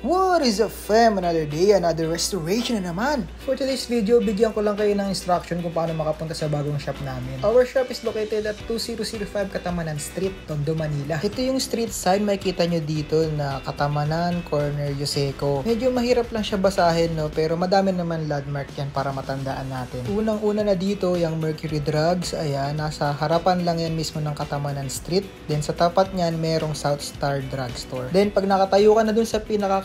What is up fam? Another day, another restoration na naman. For today's video, bigyan ko lang kayo ng instruction kung paano makapunta sa bagong shop namin. Our shop is located at 2005 Katamanan Street, Tondo, Manila. Ito yung street sign, makikita nyo dito na Katamanan, corner Yuseco. Medyo mahirap lang siya basahin, no? Pero madami naman landmark yan para matandaan natin. Unang-una na dito, yung Mercury Drugs. Ayan, nasa harapan lang yan mismo ng Katamanan Street. Then sa tapat niyan, merong South Star Drugstore. Then pag nakatayo ka na dun sa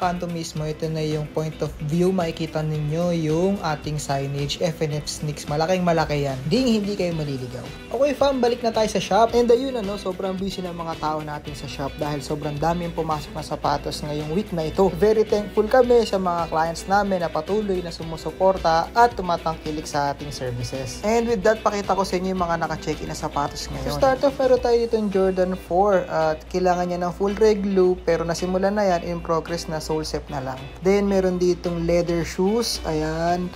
kanto mismo, ito na yung point of view. Makikita ninyo yung ating signage, FNF Sneaks. Malaking malaki yan. Hindi kayo maliligaw. Okay fam, balik na tayo sa shop. And ayun sobrang busy ng mga tao natin sa shop dahil sobrang dami yung pumasok na sapatos ngayong week na ito. Very thankful kami sa mga clients namin na patuloy na sumusuporta at tumatangkilik sa ating services. And with that, pakita ko sa inyo yung mga naka-check-in na sapatos ngayon. To start off, meron tayo dito yung Jordan 4 at kailangan niya ng full reg glue pero nasimulan na yan, in progress na sole set na lang. Then meron ditong leather shoes. Ayan,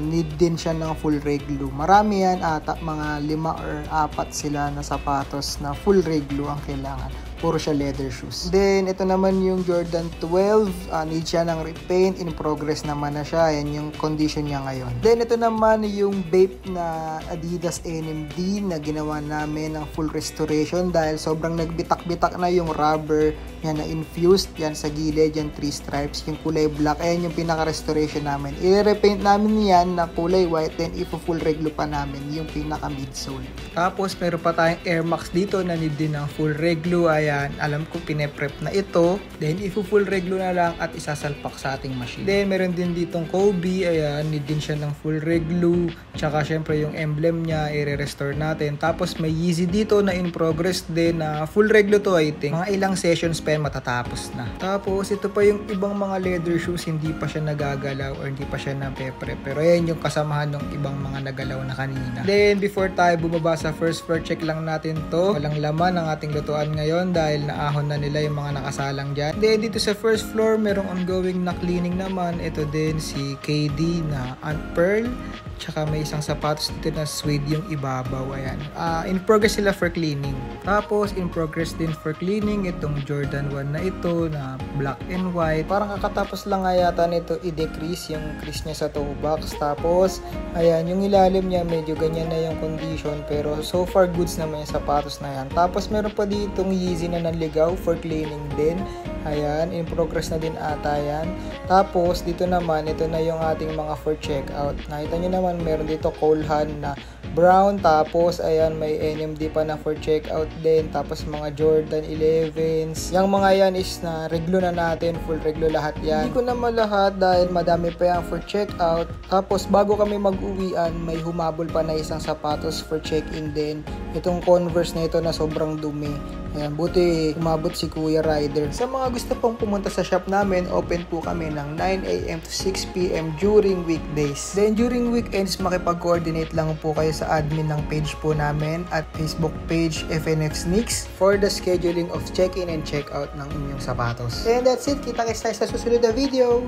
need din siya ng full reg glue. Marami yan ata, mga 5 or 4 sila na sapatos na full reg glue ang kailangan. Puro siya leather shoes. Then, ito naman yung Jordan 12. Need siya ng repaint. In progress naman na siya. Yan yung condition niya ngayon. Then, ito naman yung Bape na Adidas NMD na ginawa namin ng full restoration dahil sobrang nagbitak-bitak na yung rubber. Yan na infused. Yan sa gilid. Yan 3 stripes. Yung kulay black. Ayan yung pinaka-restoration namin. I-repaint namin yan na kulay white. Then, full reglo pa namin yung pinaka-midsole. Tapos, meron pa tayong Air Max dito na need din ng full reglo. Ayan, alam ko pine-prep na ito. Then, full reglo na lang at isasalpak sa ating machine. Then, meron din ditong Kobe. Ayan, need din siya ng full reglo. Tsaka, syempre, yung emblem niya, i-restore natin. Tapos, may Yeezy dito na in progress din na full reglo to, I think. Mga ilang sessions pa yan, matatapos na. Tapos, ito pa yung ibang mga leather shoes. Hindi pa siya nagagalaw or hindi pa siya na-prep. Pero, ayan yung kasamahan ng ibang mga nagalaw na kanina. Then, before tayo bumaba sa first floor, check lang natin to. Walang laman ang ating lutuan ngayon dahil naahon na nila yung mga nakasalang dyan. Then dito sa first floor, merong ongoing na cleaning naman. Ito din si KD na Ant Pearl. Tsaka may isang sapatos dito na suede yung ibabaw. Ayan. In progress sila for cleaning. Tapos in progress din for cleaning itong Jordan 1 na ito na black and white. Parang kakatapos lang nga yata nito i-decrease yung crease niya sa toe box. Tapos ayan, yung ilalim niya medyo ganyan na yung condition pero so far goods naman yung sapatos na yan. Tapos meron pa ditong Yeezy na nanligaw for cleaning din. Ayan, in progress na din ata yan. Tapos dito naman, ito na yung ating mga for checkout. Nakita nyo naman, meron dito Colehan na brown. Tapos ayan, may NMD pa na for checkout din. Tapos mga Jordan 11s. Yung mga yan is na reglo na natin, full reglo lahat yan. Hindi ko naman lahat dahil madami pa yan for checkout. Tapos bago kami mag-uwian, may humabol pa na isang sapatos for check-in din. Itong Converse na ito na sobrang dumi. Ayan, buti umabot si Kuya Rider. Sa mga gusto pong pumunta sa shop namin, open po kami ng 9 AM to 6 PM during weekdays. Then during weekends, makipag-coordinate lang po kayo sa admin ng page po namin at Facebook page FNF Sneaks for the scheduling of check-in and check-out ng inyong sapatos. And that's it. Kita-kits tayo sa susunod na video.